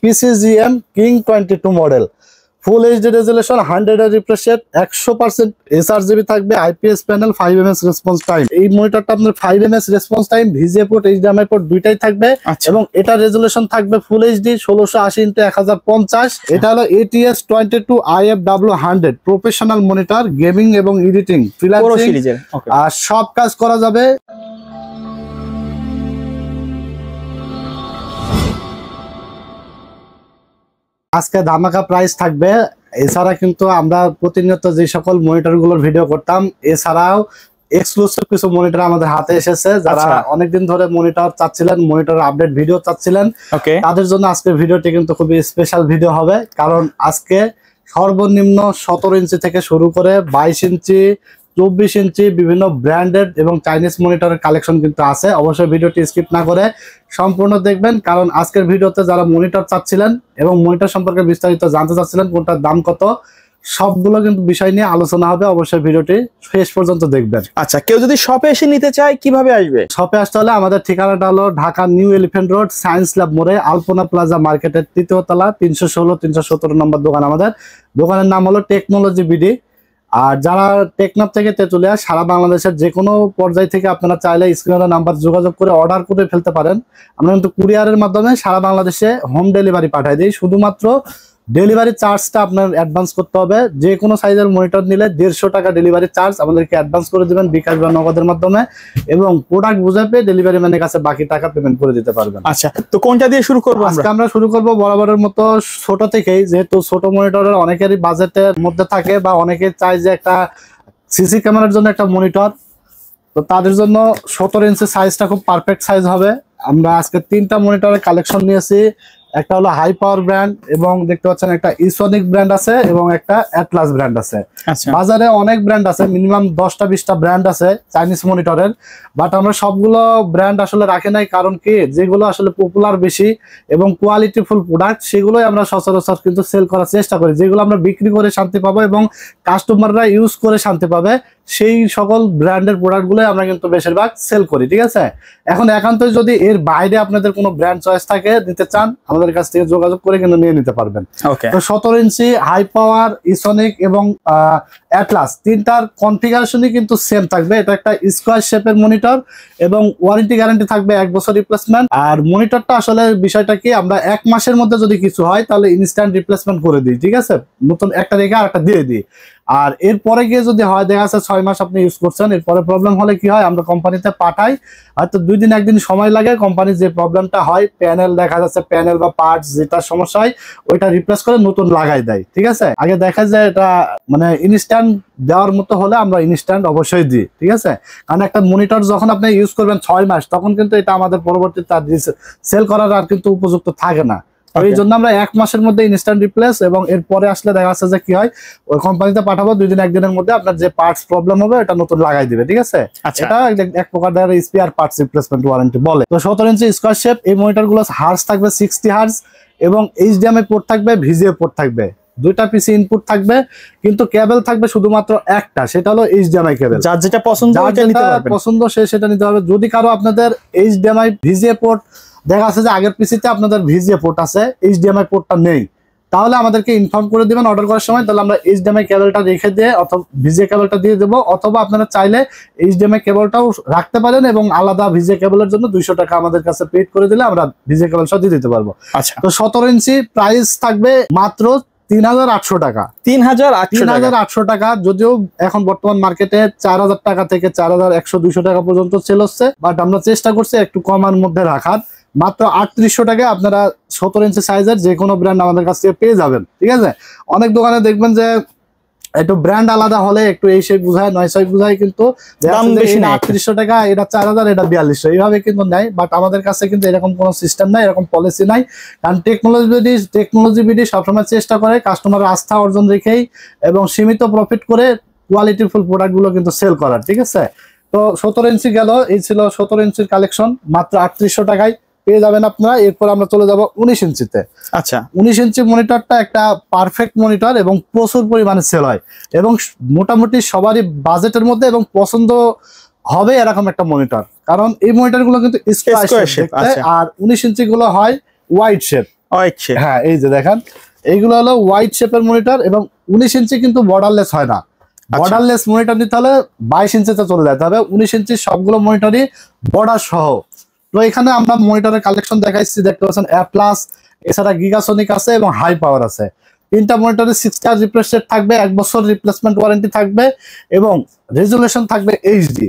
PCGM King 22 model, ফুল HD resolution, 100 refresh rate, 100% sRGB থাকবে, IPS panel, 5 ms response time. এই মনিটরটা আপনার 5 ms response time, VGA port, HDMI port দুইটাই থাকবে এবং এটা রেজুলেশন থাকবে ফুল এইচডি 1680x1050। এটা হলো ATS 22 IFW100 professional monitor, gaming এবং এডিটিং, ফ্রিল্যান্সিং আর সব কাজ করা যাবে। আজকে ধামাকা প্রাইস থাকবে। এছাড়া কিন্তু আমরা প্রতিনিয়ত যে সকল মনিটর গুলোর ভিডিও করতাম, এছাড়াও এক্সক্লুসিভ কিছু মনিটর আমাদের হাতে এসেছে। যারা অনেকদিন ধরে মনিটর চাচ্ছিলেন, মনিটর আপডেট ভিডিও চাচ্ছিলেন, তাদের জন্য আজকের ভিডিওটি কিন্তু খুবই স্পেশাল ভিডিও হবে। কারণ আজকে সর্বনিম্ন 17 ইঞ্চি থেকে শুরু করে 22 ইঞ্চি, 24 ইঞ্চি বিভিন্ন ব্র্যান্ডেড এবং চাইনিজ মনিটরের কালেকশন কিন্তু আছে। অবশ্যই ভিডিওটি স্কিপ না করে সম্পূর্ণ দেখবেন, কারণ আজকের ভিডিওতে যারা মনিটর চাচ্ছিলেন এবং মনিটর সম্পর্কে বিস্তারিত জানতে চাচ্ছিলেন, কোনটার দাম কত, সবগুলো কিন্তু বিষয় নিয়ে আলোচনা হবে। অবশ্যই ভিডিওটি শেষ পর্যন্ত দেখবেন। আচ্ছা, কেউ যদি শপে এসে নিতে চায় কিভাবে আসবে? শপে আসতে হলে আমাদের ঠিকানাটা হলো Dhaka new elephant road, science lab মোড়ে, আলপনা প্লাজা মার্কেটের 3য় তলা, 316-317 নম্বর দোকান। আমাদের দোকানের নাম হলো টেকনোলজি বিডি। আর যারা টেকনাফ থেকে তেতুলিয়া, সারা বাংলাদেশের যে কোনো পর্যায় থেকে আপনারা চাইলে স্ক্রিনের নাম্বার যোগাযোগ করে অর্ডার করে ফেলতে পারেন। আমরা কিন্তু কুরিয়ারের মাধ্যমে সারা বাংলাদেশে হোম ডেলিভারি পাঠাই দিই। শুধুমাত্র ডেলিভারি চার্জটা আপনার অ্যাডভান্স করতে হবে। যে কোনো সাইজের মনিটর নিলে 150 টাকা ডেলিভারি চার্জ আমাদেরকে অ্যাডভান্স করে দেবেন বিকাশ বা নগদের মাধ্যমে, এবং প্রোডাক্ট বুঝে পেয়ে ডেলিভারি ম্যানের কাছে বাকি টাকা পেমেন্ট করে দিতে পারবেন। আচ্ছা, তো কোনটা দিয়ে শুরু করবো? আজকে আমরা শুরু করব বরাবরের মতো ছোট থেকেই, যেহেতু ছোট মনিটরের অনেকেরই বাজেটের মধ্যে থাকে বা অনেকে চায় যে একটা সিসি ক্যামেরার জন্য একটা মনিটর, তো তাদের জন্য 17 ইঞ্চি সাইজটা খুব পারফেক্ট সাইজ হবে। আমরা আজকে 3টা মনিটরের কালেকশন নিয়েছি। একটা হলো হাই পাওয়ার ব্র্যান্ড, এবং দেখতে পাচ্ছেন একটা ইসোনিক ব্র্যান্ড আছে এবং একটা অ্যাটলাস ব্র্যান্ড আছে। বাজারে অনেক ব্র্যান্ড আছে, মিনিমাম 10টা-20টা ব্র্যান্ড আছে চাইনিজ মনিটরের, বাট আমরা সবগুলো ব্র্যান্ড আসলে রাখি নাই। কারণ কি, যেগুলো আসলে পপুলার বেশি এবং কোয়ালিটিফুল প্রোডাক্ট, সেগুলোই আমরা সচরাচর কিন্তু সেল করার চেষ্টা করি। যেগুলো আমরা বিক্রি করে শান্তি পাবো এবং কাস্টমাররা ইউজ করে শান্তি পাবে, সেই সকল ব্র্যান্ডের প্রোডাক্টগুলো আমরা কিন্তু বেশিরভাগ সেল করি। ঠিক আছে, এখন একান্তই যদি এর বাইরে আপনাদের কোনো ব্র্যান্ড চয়েস থাকে, নিতে চান, আমাদের কাছ থেকে যোগাযোগ করে কিন্তু নিয়ে নিতে পারবেন। তো 17 ইঞ্চি হাই পাওয়ার, ইসোনিক এবং অ্যাটলাস, 3টার কনফিগারেশনই কিন্তু সেম থাকবে। এটা একটা স্কোয়ার শেপের মনিটর এবং ওয়ারেন্টি গ্যারান্টি থাকবে 1 বছর রিপ্লেসমেন্ট। আর মনিটরটা আসলে বিষয়টা কি, আমরা 1 মাসের মধ্যে যদি কিছু হয় তাহলে ইনস্ট্যান্ট রিপ্লেসমেন্ট করে দিই। ঠিক আছে, নতুন একটা রেখে আর একটা দিয়ে দিই। আর এরপরে গিয়ে যদি হয়, দেখা যাচ্ছে 6 মাস আপনি ইউজ করছেন, এরপরে প্রবলেম হলে কি হয়, আমরা কোম্পানিতে পাঠাই, হয়তো 2 দিন 1 দিন সময় লাগে। কোম্পানির যে প্রবলেমটা হয়, প্যানেল দেখা যাচ্ছে, প্যানেল বা পার্টস যেটা সমস্যা হয়, ওইটা রিপ্লেস করে নতুন লাগাই দেয়। ঠিক আছে, আগে দেখা যায় এটা মানে ইনস্ট্যান্ট দেওয়ার মতো হলে আমরা ইনস্ট্যান্ট অবশ্যই দিই। ঠিক আছে, কারণ একটা মনিটর যখন আপনি ইউজ করবেন 6 মাস, তখন কিন্তু এটা আমাদের পরবর্তীতে সেল করার আর কিন্তু উপযুক্ত থাকে না। এই জন্য আমরা 1 মাসের মধ্যে ইনস্ট্যান্ট রিপ্লেস, এবং এরপরে আসলে দেখা যাচ্ছে যে কি হয়, ওই কোম্পানিতে পাঠাবো, 2 দিন 1 দিনের মধ্যে আপনার যে পার্টস প্রবলেম হবে এটা নতুন লাগাই দিবে। ঠিক আছে, এটা এক প্রকার স্পেয়ার পার্টস রিপ্লেসমেন্ট ওয়ারেন্টি বলে। তো 17 ইঞ্চি স্কোয়ার শেপ এই মনিটর গুলো হার্স থাকবে 60 হার্স, এবং HDMI পোর্ট থাকবে, VGA পোর্ট থাকবে, 2টা PC ইনপুট থাকবে, কিন্তু কেবল থাকবে শুধুমাত্র একটা, সেটা হলো HDMI কেবল। যার যেটা পছন্দ সে সেটা নিতে পারবে। যদি কারো আপনাদের HDMI VGA পোর্ট দেখা আছে যে আগের পিসিতে আপনাদের VGA পোর্ট আছে, HDMI পোর্টটা নেই, তাহলে আমাদেরকে ইনফর্ম করে দিবেন অর্ডার করার সময়, তাহলে আমরা HDMI কেবলটা রেখে দিয়ে অথবা VGA কেবলটা দিয়ে দেবো, অথবা আপনারা চাইলে HDMI কেবলটাও রাখতে পারেন এবং আলাদা VGA কেবলের জন্য 200 টাকা আমাদের কাছে পেড করে দিলে আমরা VGA কেবল সহ দিয়ে দিতে পারবো। আচ্ছা, তো 17 ইঞ্চি প্রাইস থাকবে মাত্র 3800 টাকা। 3800 টাকা, যদিও এখন বর্তমান মার্কেটে 4000 টাকা থেকে 4100-200 টাকা পর্যন্ত সেল হচ্ছে, বাট আমরা চেষ্টা করছি একটু কমের মধ্যে রাখার। মাত্র 3800 টাকায় আপনারা 17 ইঞ্চি সাইজের যে কোনো ব্র্যান্ড আমাদের কাছ থেকে পেয়ে যাবেন। ঠিক আছে, অনেক দোকানে দেখবেন যে একটু ব্র্যান্ড আলাদা হলে একটু এই সেই বুঝায়, 900 বুঝায়, কিন্তু 3800 টাকা, এটা 4000, এটা 4200, এইভাবে কিন্তু নেয়। বাট আমাদের কাছে কিন্তু এরকম কোনো সিস্টেম নাই, এরকম পলিসি নাই। কারণ টেকনোলজি বিডি সবসময় চেষ্টা করে কাস্টমারের আস্থা অর্জন রেখেই এবং সীমিত প্রফিট করে কোয়ালিটিফুল প্রোডাক্টগুলো কিন্তু সেল করার। ঠিক আছে, তো 17 ইঞ্চি গেল, এই ছিল 17 ইঞ্চির কালেকশন, মাত্র 3800 টাকায় পেয়ে যাবেন আপনারা। এরপর আমরা চলে যাব 19 ইঞ্চিতে। আচ্ছা, 19 ইঞ্চি মনিটরটা একটা পারফেক্ট মনিটর এবং প্রচুর পরিমাণে সেল হয় এবং মোটামুটি সবারই বাজেটের মধ্যে এবং পছন্দ হবে এরকম একটা মনিটর, কারণ এই মনিটর গুলো কিন্তু স্কোয়ার শেপ, আর 19 ইঞ্চি গুলো হয় ওয়াইড শেপ। হোয়াইট শেপ, হ্যাঁ এই যে দেখেন এইগুলো হলো হোয়াইট শেপের মনিটর এবং 19 ইঞ্চি কিন্তু বর্ডারলেস হয় না। বর্ডারলেস মনিটর নিতে হলে 22 ইঞ্চিতে চলে যেতে হবে। 19 ইঞ্চি সবগুলো মনিটরই বর্ডার সহ। তো এখানে আমরা মনিটরের কালেকশন দেখাইছি, দেখতে পাচ্ছেন অ্যাটলাস, এছাড়া গিগাসনিক আছে এবং হাই পাওয়ার আছে। তিনটা মনিটরে 60 হার্জ রিফ্রেশ রেট থাকবে, 1 বছর রিপ্লেসমেন্ট ওয়ারেন্টি থাকবে এবং রেজুলেশন থাকবে এইচডি।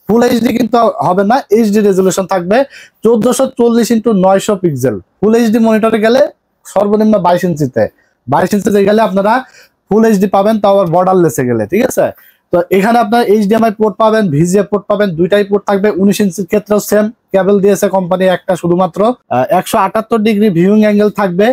ফুল এইচডি কিন্তু হবে না, এইচডি রেজুলেশন থাকবে 1440x900 পিক্সেল। ফুল এইচডি মনিটরে গেলে সর্বনিম্ন 22 ইঞ্চিতে, 22 ইঞ্চিতে গেলে আপনারা ফুল এইচডি পাবেন, তাও আবার বর্ডারলেসে গেলে, ঠিক আছে। তো এখানে আপনার এইচডিএমআই পোর্ট পাবেন, ভিজিএ পোর্ট পাবেন, দুইটাই পোর্ট থাকবে। 19 ইঞ্চির ক্ষেত্রেও সেম কেবল দিয়েছে কোম্পানি একটা শুধুমাত্র। 178 ডিগ্রি ভিউইং অ্যাঙ্গেল থাকবে,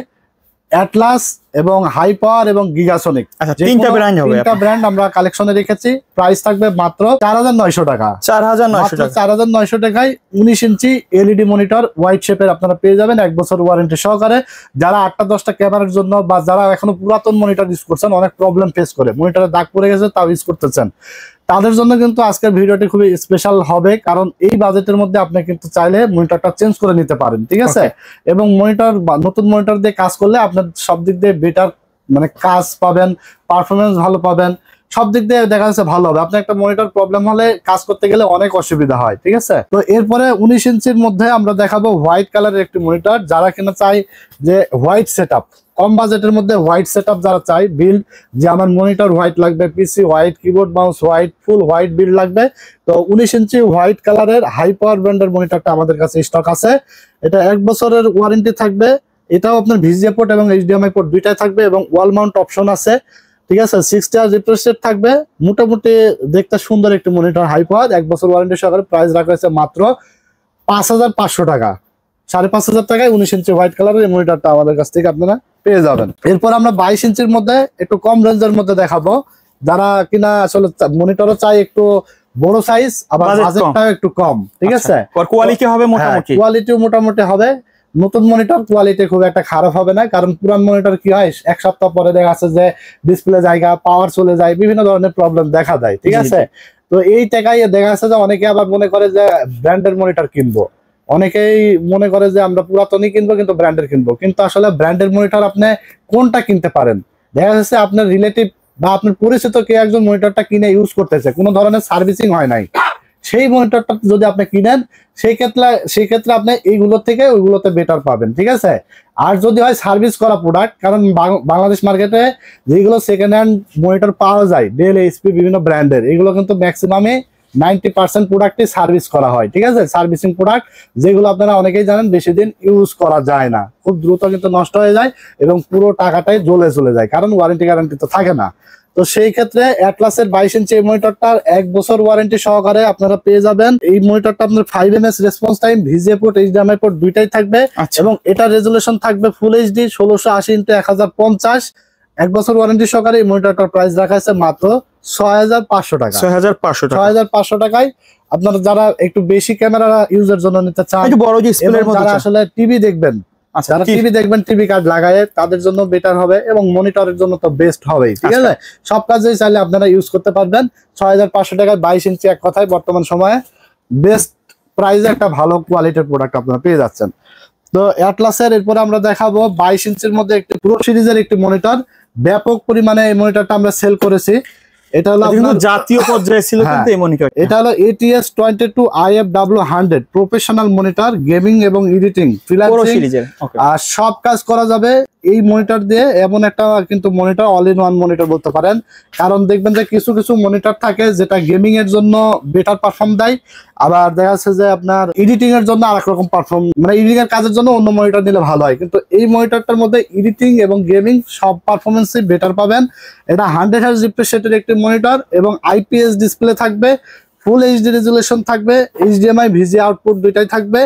অ্যাটলাস এবং হাই পাওয়ার এবং গিগাসনিক। আচ্ছা, তিনটা ব্র্যান্ড হবে, তিনটা ব্র্যান্ড আমরা কালেকশনে রেখেছি। প্রাইস থাকবে মাত্র 4900 টাকা, 4900 টাকা। 4900 টাকায় 19 ইঞ্চি এলইডি মনিটর হোয়াইট শেপের আপনারা পেয়ে যাবেন 1 বছর ওয়ারেন্টি সহকারে। যারা 8টা-10টা ক্যামেরার জন্য বা যারা এখনো পুরাতন মনিটর ইউজ করছেন, অনেক প্রবলেম ফেস করে, মনিটরে দাগ পড়ে গেছে তাও ইউজ করতেছেন, তাদের জন্য কিন্তু আজকের ভিডিওটি খুবই স্পেশাল হবে। কারণ এই বাজেটের মধ্যে আপনি কিন্তু চাইলে মনিটরটা চেঞ্জ করে নিতে পারেন, ঠিক আছে। এবং মনিটর বা নতুন মনিটর দিয়ে কাজ করলে আপনার সব দিক দিয়ে বেটার মানে কাজ পাবেন, পারফরমেন্স ভালো পাবেন, সব দিক দিয়ে দেখা যাচ্ছে ভালো হবে। আপনার একটা মনিটর প্রবলেম হলে কাজ করতে গেলে অনেক অসুবিধা হয়, ঠিক আছে। তো এরপরে 19 ইঞ্চির মধ্যে আমরা দেখাবো হোয়াইট কালারের একটি মনিটর। যারা কিনা চাই যে হোয়াইট সেটআপ, কম বাজেটের মধ্যে হোয়াইট সেটআপ যারা চাই বিল্ড, যে আমার মনিটর হোয়াইট লাগবে, PC white, keyboard mouse white, full white build লাগবে, তো 19 ইঞ্চি হোয়াইট কালারের হাই পাওয়ার ব্র্যান্ডের মনিটরটা আমাদের কাছে স্টক আছে। এটা 1 বছরের ওয়ারেন্টি থাকবে। এটাও আপনার ভিজিএ পোর্ট এবং এইচডিএমআই পোর্ট দুইটাই থাকবে এবং ওয়াল মাউন্ট অপশন আছে, ঠিক আছে। 60 হার্জ রিফ্রেশ রেট থাকবে। মোটামুটি দেখতে সুন্দর একটি মনিটর, হাই পাওয়ার, 1 বছর ওয়ারেন্টি সহকারে। প্রাইস রাখা হয়েছে মাত্র 5500 টাকা। 5500 টাকায় 19 ইঞ্চি হোয়াইট কালারের মনিটরটা আমাদের কাছ থেকে আপনারা পেয়ে যাবেন। এরপর আমরা 22 ইঞ্চির মধ্যে একটু কম রেঞ্জের মধ্যে দেখাবো। যারা কিনা আসলে মনিটরও চাই একটু বড় সাইজ, আবার বাজেটটাও একটু কম, ঠিক আছে। কোয়ালিটি হবে মোটামুটি, কোয়ালিটিও মোটামুটি হবে। নতুন মনিটর কোয়ালিটি খুব একটা খারাপ হবে না, কারণ পুরান মনিটর কি হয় 1 সপ্তাহ পরে দেখা যাচ্ছে যে ডিসপ্লে জায়গা, পাওয়ার চলে যায়, বিভিন্ন ধরনের প্রবলেম দেখা দেয়, ঠিক আছে। তো এই টাকায় দেখা যাচ্ছে যে অনেকে আবার মনে করে যে ব্র্যান্ডের মনিটর কিনবো, অনেকেই মনে করে যে আমরা পুরাতনই কিনবো কিন্তু ব্র্যান্ডের কিনবো, কিন্তু আসলে ব্র্যান্ডের মনিটর আপনি কোনটা কিনতে পারেন। দেখা যাচ্ছে আপনার রিলেটিভ বা আপনার পরিচিত কেউ একজন মনিটরটা কিনে ইউজ করতেছে, কোনো ধরনের সার্ভিসিং হয় নাই, সেই মনিটরটা যদি আপনি কিনেন সেই ক্ষেত্রে আপনি এইগুলো থেকে ওইগুলোতে বেটার পাবেন, ঠিক আছে। আর যদি হয় সার্ভিস করা প্রোডাক্ট, কারণ বাংলাদেশ মার্কেটে যেগুলো সেকেন্ড হ্যান্ড মনিটর পাওয়া যায় ডেল, এইচপি, বিভিন্ন ব্র্যান্ডের, এগুলো কিন্তু ম্যাক্সিমামে 90% প্রোডাক্টই সার্ভিস করা হয়, ঠিক আছে। সার্ভিসিং প্রোডাক্ট যেগুলো আপনারা অনেকেই জানেন বেশি দিন ইউজ করা যায় না, খুব দ্রুত কিন্তু নষ্ট হয়ে যায় এবং পুরো টাকাটাই জ্বলে চলে যায়, কারণ ওয়ারেন্টি গ্যারান্টি তো থাকে না। তো সেই ক্ষেত্রে অ্যাটলাসের 22 ইঞ্চি এই মনিটরটার 1 বছর ওয়ারেন্টি সহকারে আপনারা পেয়ে যাবেন। এই মনিটরটা আপনার 5ms response time, VGA port, HDMI port দুইটাই থাকবে এবং এটা রেজুলেশন থাকবে ফুল এইচডি 1680x1050। 1 বছর ওয়ারেন্টি সহকারে এই মনিটরটার প্রাইস রাখা আছে মাত্র 6500 টাকা। 6500 টাকায় আপনারা যারা একটু বেশি ক্যামেরা ইউজের জন্য নিতে চান, একটু বড় ডিসপ্লের মধ্যে, যারা আসলে টিভি দেখবেন, যারা টিভি দেখবেন টিভি কার্ড লাগায়, তাদের জন্য বেটার হবে এবং মনিটরের জন্য তো বেস্ট হবেই, ঠিক আছে। সব কাজেই চাইলে আপনারা ইউজ করতে পারবেন। 6500 টাকায় 22 ইঞ্চি এক কথায় বর্তমান সময়ে বেস্ট প্রাইসে একটা ভালো কোয়ালিটির প্রোডাক্ট আপনারা পেয়ে যাচ্ছেন। তো অ্যাটলাসের এরপরে আমরা দেখাবো 22 ইঞ্চির মধ্যে একটি প্রো সিরিজের একটি মনিটর। ব্যাপক পরিমাণে এই মনিটরটা আমরা সেল করেছি। এটা হলো আপনার জাতীয় পর্যায়ে ছিল কিন্তু এই মনিটর। এটা হলো ATS 22 IFW100 professional monitor, gaming এবং এডিটিং, ফ্রিল্যান্সিং আর সব কাজ করা যাবে এই মনিটর দিয়ে। এমন একটা কিন্তু monitor, all in one monitor বলতে পারেন। কারণ দেখবেন যে কিছু কিছু মনিটর থাকে যেটা গেমিং এর জন্য বেটার পারফর্ম দেয়, আবার দেখা যাচ্ছে যে আপনার এডিটিং এর জন্য আরেক রকম পারফর্ম, মানে এডিটিং এর কাজের জন্য অন্য মনিটর নিলে ভালো হয়। কিন্তু এই মনিটরটার মধ্যে এডিটিং এবং গেমিং সব পারফরমেন্সই বেটার পাবেন। এটা 100 হার্জ রিফ্রেশ রেটের একটি মনিটর এবং IPS ডিসপ্লে থাকবে, ফুল এইচডি রেজুলেশন থাকবে, HDMI VGA আউটপুট দুইটাই থাকবে।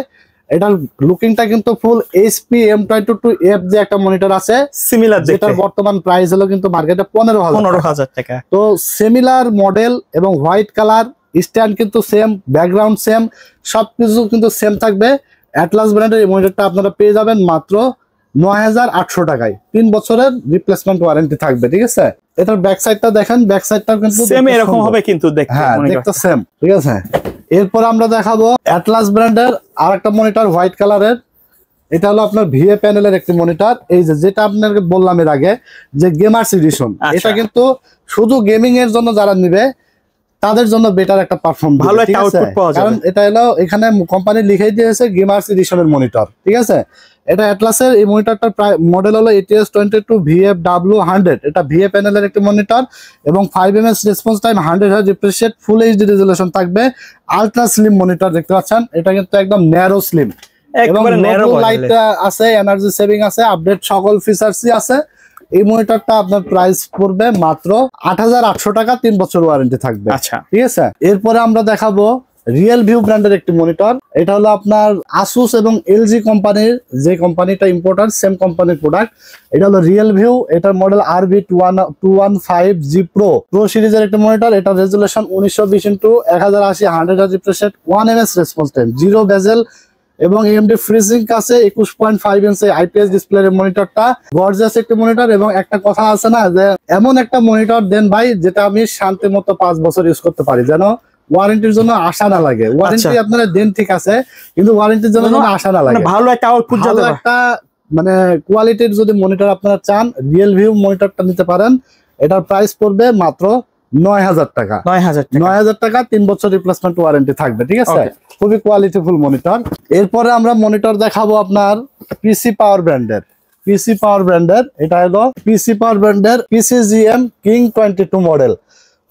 এটার লুকিংটা কিন্তু ফুল HP M22F যে একটা মনিটর আছে সিমিলার, যেটার বর্তমান প্রাইস হলো কিন্তু মার্কেটে 15000 টাকা। তো সিমিলার মডেল এবং হোয়াইট কালার, স্ট্যান্ড কিন্তু সেম, ব্যাকগ্রাউন্ড সেম, সবকিছু কিন্তু সেম থাকবে। অ্যাটলাস ব্র্যান্ডের এই মনিটরটা আপনারা পেয়ে যাবেন মাত্র 9800 টাকায়। 3 বছরের রিপ্লেসমেন্ট ওয়ারেন্টি থাকবে, ঠিক আছে। এটার ব্যাক সাইডটা দেখেন, ব্যাক সাইডটা কিন্তু সেম এরকম হবে কিন্তু দেখতে, হ্যাঁ দেখতে সেম, ঠিক আছে। এরপর আমরা দেখাবো অ্যাটলাস ব্র্যান্ডের আরেকটা মনিটর হোয়াইট কালারের। এটা হলো আপনার ভিএ প্যানেলের একটি মনিটর। এই যে যেটা আপনাকে বললাম এর আগে যে গেমার্স এডিশন, এটা কিন্তু শুধু গেমিং এর জন্য যারা নিবে তাদের জন্য বেটার একটা পারফর্ম, ভালো একটা আউটপুট পাওয়া যাবে। কারণ এটা হলো এখানে কোম্পানি লিখেই দিয়েছে গেমার্স এডিশনের মনিটর, ঠিক আছে। এটা অ্যাটলাসের এই মনিটরটার মডেল হলো ATS 22 VFW100। এটা ভিএ প্যানেলের একটি মনিটর এবং 5 ms response time, 100 Hz refresh rate, full HD resolution থাকবে। আলট্রা স্লিম মনিটর দেখতে পাচ্ছেন, এটা কিন্তু একদম ন্যারো স্লিম এবং লাইট আছে, এনার্জি সেভিং আছে, আপডেট সকল ফিচারসই আছে। এই মনিটরটা আপনার প্রাইস পড়বে মাত্র 8800 টাকা, 3 বছর ওয়ারেন্টি থাকবে। আচ্ছা, ঠিক আছে। এরপরে আমরা দেখাবো রিয়েল ভিউ ব্র্যান্ডের একটি মনিটর। এটা হলো আপনার আসুস এবং এলজি কোম্পানির, যে কোম্পানিটা ইম্পোর্টার সেম কোম্পানির প্রোডাক্ট। এটা হলো রিয়েল ভিউ, এটার মডেল RB215G Pro সিরিজের একটি মনিটর। এটা resolution 1920x1080, 100 Hz refresh rate, 1 ms response time, zero bezel এবং AMD FreeSync আছে। 21.5 ইঞ্চি IPS ডিসপ্লের মনিটরটা গর্জিয়াস একটি মনিটর। এবং একটা কথা আছে না যে এমন একটা মনিটর দেন ভাই যেটা আমি শান্তি মতো 5 বছর ইউজ করতে পারি, যেন ওয়ারেন্টির জন্য আশা না লাগে। ওয়ারেন্টি আপনারা দেন ঠিক আছে, কিন্তু ওয়ারেন্টির জন্য আশা না লাগে। ভালো একটা আউটপুট, ভালো একটা মানে কোয়ালিটির যদি মনিটর আপনারা চান, রিয়েল ভিউ মনিটরটা নিতে পারেন। এটার প্রাইস পড়বে মাত্র 9000 টাকা। 9000 টাকা, 3 বছর রিপ্লেসমেন্ট ওয়ারেন্টি থাকবে, ঠিক আছে। খুবই কোয়ালিটিফুল মনিটর। এরপরে আমরা মনিটর দেখাবো আপনার পিসি পাওয়ার ব্র্যান্ডের। পিসি পাওয়ার ব্র্যান্ডের এটা হলো পিসি পাওয়ার ব্র্যান্ডের PCGM King 22 মডেল,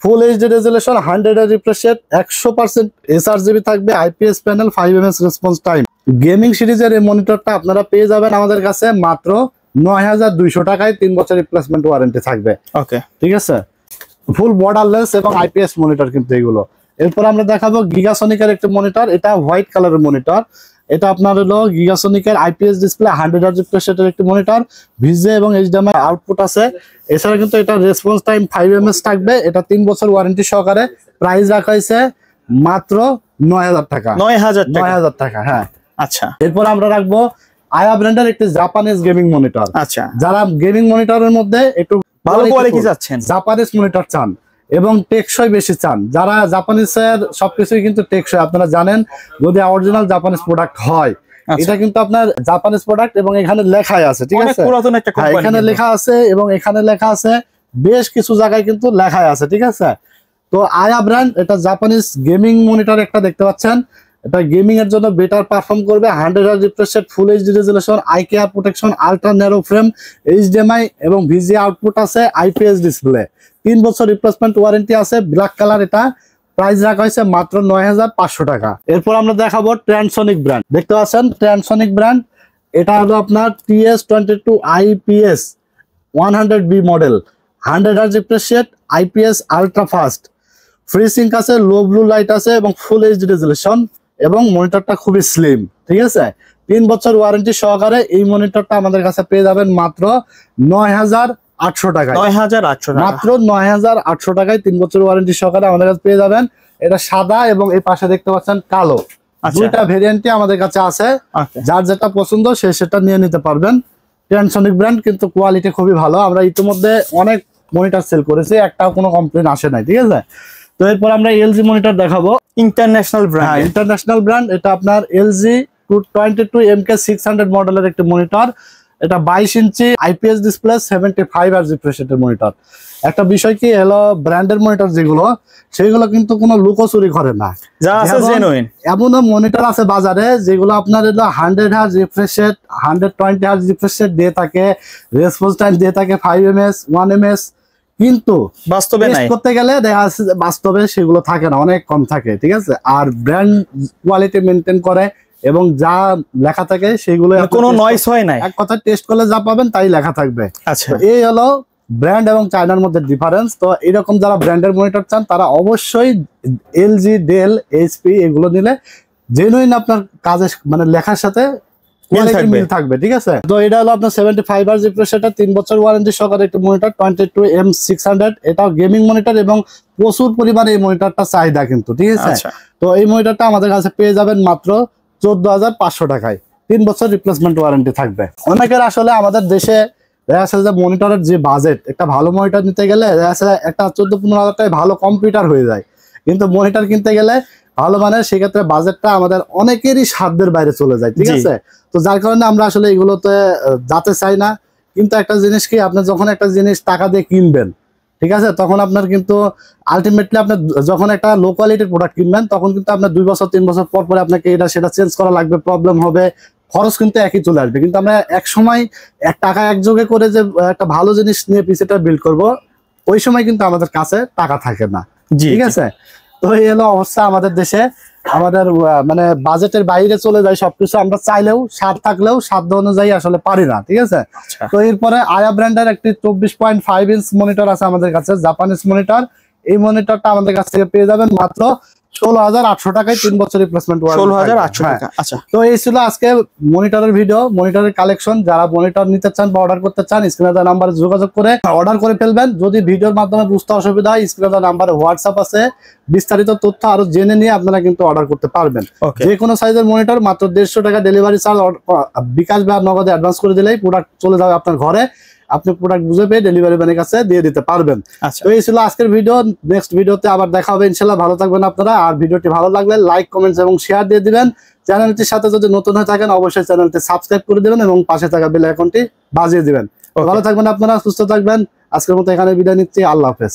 ফুল HD resolution, 100 Hz refresh rate, 100% sRGB থাকবে, IPS panel, 5 ms response time. Gaming সিরিজের এই মনিটরটা আপনারা পেয়ে যাবেন আমাদের কাছে মাত্র 9200 টাকায়, 3 বছর রিপ্লেসমেন্ট ওয়ারেন্টি থাকবে। ওকে, ঠিক আছে। ফুল বর্ডারলেস এবং IPS মনিটর কিন্তু এগুলো। এরপর আমরা দেখাবো গিগাসনিকের একটি মনিটর। এটা হোয়াইট কালারের মনিটর। এটা আপনার হলো গিগাসনিকের IPS ডিসপ্লে, 100 Hz রিফ্রেশ রেটের একটি মনিটর, ভিজে এবং HDMI আউটপুট আছে। এছাড়া কিন্তু এটা রেসপন্স টাইম 5 ms থাকবে। এটা 3 বছর ওয়ারেন্টি সহকারে। প্রাইস রাখা হয়েছে মাত্র 9000 টাকা। 9000 টাকা, হ্যাঁ। আচ্ছা, এরপর আমরা রাখবো আয়া ব্র্যান্ডের একটি জাপানিজ গেমিং মনিটর। আচ্ছা, যারা গেমিং মনিটরের মধ্যে একটু ভালো কোয়ালিটি চাচ্ছেন, জাপানিজ মনিটর চান এবং টেকসই বেশি চান, যারা জাপানিজের সবকিছুই কিন্তু টেকসই, আপনারা জানেন যদি অরিজিনাল জাপানিজ প্রোডাক্ট হয়, এটা কিন্তু আপনার জাপানিজ প্রোডাক্ট এবং এখানে লেখাই আছে, ঠিক আছে। পুরাতন একটা কোম্পানি, এখানে লেখা আছে এবং এখানে লেখা আছে, বেশ কিছু জায়গায় কিন্তু লেখাই আছে, ঠিক আছে। তো আয়া ব্র্যান্ড, এটা জাপানিজ গেমিং মনিটর একটা দেখতে পাচ্ছেন। এটা গেমিং এর জন্য বেটার পারফর্ম করবে, 100 Hz refresh rate, full HD resolution, eye care protection, ultra narrow frame, HDMI এবং ভিজিএ আউটপুট আছে, IPS ডিসপ্লে, 3 বছর রিপ্লেসমেন্ট ওয়ারেন্টি আছে। ব্ল্যাক কালার, এটা প্রাইস রাখা হয়েছে মাত্র 9500 টাকা। এরপর আমরা দেখাবো ট্রান্সনিক ব্র্যান্ড। দেখতে পাচ্ছেন ট্রান্সনিক ব্র্যান্ড, এটা হলো আপনার TS22 IPS 100B model, 100 Hz refresh rate, IPS ultra fast, FreeSync আছে, লো ব্লু লাইট আছে এবং ফুল এইচডি রেজুলেশন এবং মনিটরটা খুবই স্লিম, ঠিক আছে। 3 বছর ওয়ারেন্টি সহকারে এই মনিটরটা আমাদের কাছে পেয়ে যাবেন মাত্র 9800 টাকায়। 9800 টাকা, মাত্র 9800 টাকায় 3 বছর ওয়ারেন্টি সহকারে আমাদের কাছে পেয়ে যাবেন। এটা সাদা এবং এই পাশে দেখতে পাচ্ছেন কালো, দুইটা ভেরিয়েন্টই আমাদের কাছে আছে। যার যেটা পছন্দ সে সেটা নিয়ে নিতে পারবেন। ট্রান্সনিক ব্র্যান্ড কিন্তু কোয়ালিটি খুবই ভালো। আমরা ইতিমধ্যে অনেক মনিটর সেল করেছি, একটাও কোনো কমপ্লেন আসে নাই, ঠিক আছে। তো এরপর আমরা LG মনিটর দেখাবো, ইন্টারন্যাশনাল ব্র্যান্ড। হ্যাঁ, ইন্টারন্যাশনাল ব্র্যান্ড। এটা আপনার LG 22MK600 মডেলের একটি মনিটর। এটা 22 ইঞ্চি IPS ডিসপ্লে, 75 Hz রিফ্রেশ রেটের মনিটর। একটা বিষয় কি হলো, ব্র্যান্ডের মনিটর যেগুলো সেগুলো কিন্তু কোনো লুকোচুরি করে না, যা আছে জেনুইন। এমনও মনিটর আছে বাজারে যেগুলো আপনার 100 Hz refresh rate, 120 Hz refresh rate দিয়ে থাকে, রেসপন্স টাইম দিয়ে থাকে 5 ms 1 ms, কিন্তু বাস্তবে নাই, করতে গেলে দেখা যাচ্ছে বাস্তবে সেগুলো থাকে না, অনেক কম থাকে, ঠিক আছে। আর ব্র্যান্ড কোয়ালিটি মেনটেন করে এবং যা লেখা থাকে সেগুলো কোনো নয়েজ হয় না, এক কথা টেস্ট করলে যা পাবেন তাই লেখা থাকবে। আচ্ছা, এই হলো ব্র্যান্ড এবং চায়নার মধ্যে ডিফারেন্স। তো এরকম যারা ব্র্যান্ডের মনিটর চান তারা অবশ্যই LG, ডেল, HP এগুলো নিলে জেনুইন আপনার কাজে মানে লেখার সাথে মিল থাকবে, ঠিক আছে। তো এটা হলো আপনার 75 Hz রিফ্রেশ রেট, 3 বছর ওয়ারেন্টি সহকারে একটি মনিটর, 22M600। এটাও গেমিং মনিটর এবং প্রচুর পরিমাণে এই মনিটরটা চাহিদা কিন্তু, ঠিক আছে। তো এই মনিটরটা আমাদের কাছে পেয়ে যাবেন মাত্র 14500 টাকায়, 3 বছর রিপ্লেসমেন্ট ওয়ারেন্টি থাকবে। অনেকের আসলে আমাদের দেশে দেখা যাচ্ছে যে মনিটরের যে বাজেট, একটা ভালো মনিটর নিতে গেলে দেখা যাচ্ছে একটা 14-15 হাজার টাকায় ভালো কম্পিউটার হয়ে যায়, কিন্তু মনিটর কিনতে গেলে ভালো মানের, সেক্ষেত্রে বাজেটটা আমাদের অনেকেরই সাধ্যের বাইরে চলে যায়, ঠিক আছে। তো যার কারণে আমরা আসলে এগুলোতে যেতে চাই না। কিন্তু একটা জিনিস কি, আপনি যখন একটা জিনিস টাকা দিয়ে কিনবেন, ঠিক আছে, তখন আপনার কিন্তু আলটিমেটলি আপনার যখন একটা লো কোয়ালিটির প্রোডাক্ট কিনবেন, তখন কিন্তু আপনার 2 বছর 3 বছর পর পরে আপনাকে এটা সেটা চেঞ্জ করা লাগবে, প্রবলেম হবে, খরচ কিন্তু একই চলে আসবে। কিন্তু আমরা এক সময় টাকা একযোগে করে যে একটা ভালো জিনিস নিয়ে পিসিটা বিল্ড করব, ওই সময় কিন্তু আমাদের কাছে টাকা থাকে না, ঠিক আছে। তো এই হলো অবস্থা আমাদের দেশে। আমাদের মানে বাজেটের বাইরে চলে যায় সবকিছু, আমরা চাইলেও সাধ্য থাকলেও সাধ্য অনুযায়ী আসলে পারি না, ঠিক আছে। তো এরপরে আয়া ব্র্যান্ডের একটি 24.5 ইঞ্চ মনিটর আছে আমাদের কাছে, জাপানিজ মনিটর। এই মনিটরটা আমাদের কাছ থেকে পেয়ে যাবেন মাত্র 16,800 টাকায়, 3 বছর রিপ্লেসমেন্ট। 16,800 টাকা। আচ্ছা, তো এই ছিল আজকে মনিটরের ভিডিও, মনিটরের কালেকশন। যারা মনিটর নিতে চান বা অর্ডার করতে চান, স্ক্রিনে দেওয়া নাম্বারে যোগাযোগ করে অর্ডার করে ফেলবেন। যদি ভিডিওর মাধ্যমে বুঝতে অসুবিধা হয়, স্ক্রিনে দেওয়া নাম্বারে হোয়াটসঅ্যাপ আছে, বিস্তারিত তথ্য আরো জেনে নিয়ে আপনারা কিন্তু অর্ডার করতে পারবেন। যে কোনো সাইজের মনিটর মাত্র 150 টাকা ডেলিভারি চার্জ, বিকাশ বা নগদে অ্যাডভান্স করে দিলেই প্রোডাক্ট চলে যাবে আপনার ঘরে। আপনি প্রোডাক্ট বুঝে পেয়ে ডেলিভারি ম্যানের কাছে দিয়ে দিতে পারবেন। তো এই ছিল আজকের ভিডিও। নেক্সট ভিডিওতে আবার দেখা হবে ইনশাআল্লাহ। ভালো থাকবেন আপনারা। আর ভিডিওটি ভালো লাগলে লাইক, কমেন্টস এবং শেয়ার দিয়ে দিবেন। চ্যানেলটির সাথে যদি নতুন হয়ে থাকেন, অবশ্যই চ্যানেলটি সাবস্ক্রাইব করে দিবেন এবং পাশে থাকা বেল আইকনটি বাজিয়ে দিবেন। ভালো থাকবেন আপনারা, সুস্থ থাকবেন। আজকের মতো এখানে বিদায় নিচ্ছি। আল্লাহ হাফেজ।